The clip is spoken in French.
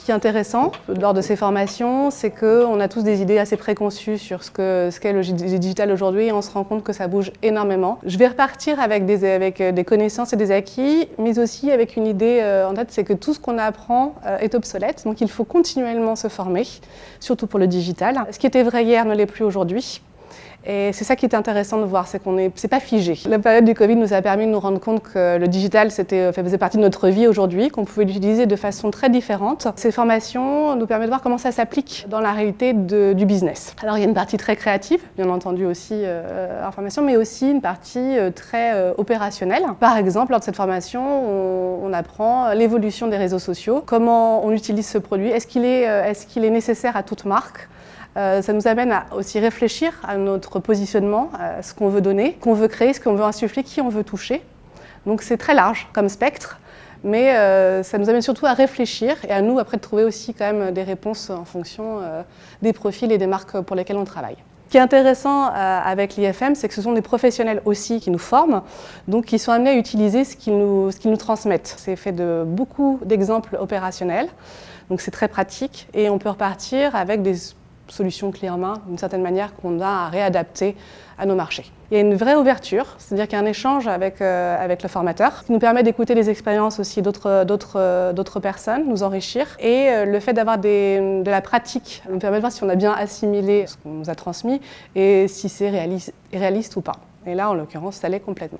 qui est intéressant lors de ces formations, c'est qu'on a tous des idées assez préconçues sur ce qu'est le digital aujourd'hui et on se rend compte que ça bouge énormément. Je vais repartir avec des connaissances et des acquis, mais aussi avec une idée en tête, c'est que tout ce qu'on apprend est obsolète, donc il faut continuellement se former, surtout pour le digital. Ce qui était vrai hier ne l'est plus aujourd'hui. Et c'est ça qui est intéressant de voir, c'est pas figé. La période du Covid nous a permis de nous rendre compte que le digital faisait partie de notre vie aujourd'hui, qu'on pouvait l'utiliser de façon très différente. Ces formations nous permettent de voir comment ça s'applique dans la réalité du business. Alors il y a une partie très créative, bien entendu aussi en formation, mais aussi une partie très opérationnelle. Par exemple, lors de cette formation, on apprend l'évolution des réseaux sociaux, comment on utilise ce produit, est-ce qu'il est nécessaire à toute marque. Ça nous amène à aussi réfléchir à notre positionnement, à ce qu'on veut donner, qu'on veut créer, ce qu'on veut insuffler, qui on veut toucher. Donc c'est très large comme spectre, mais ça nous amène surtout à réfléchir et à nous après de trouver aussi quand même des réponses en fonction des profils et des marques pour lesquelles on travaille. Ce qui est intéressant avec l'IFM, c'est que ce sont des professionnels aussi qui nous forment, donc qui sont amenés à utiliser ce qu'ils nous transmettent. C'est fait de beaucoup d'exemples opérationnels, donc c'est très pratique et on peut repartir avec des solutions clés en main, d'une certaine manière, qu'on a à réadapter à nos marchés. Il y a une vraie ouverture, c'est-à-dire qu'il y a un échange avec le formateur, qui nous permet d'écouter les expériences aussi d'autres personnes, nous enrichir. Et le fait d'avoir de la pratique nous permet de voir si on a bien assimilé ce qu'on nous a transmis et si c'est réaliste ou pas. Et là, en l'occurrence, ça l'est complètement.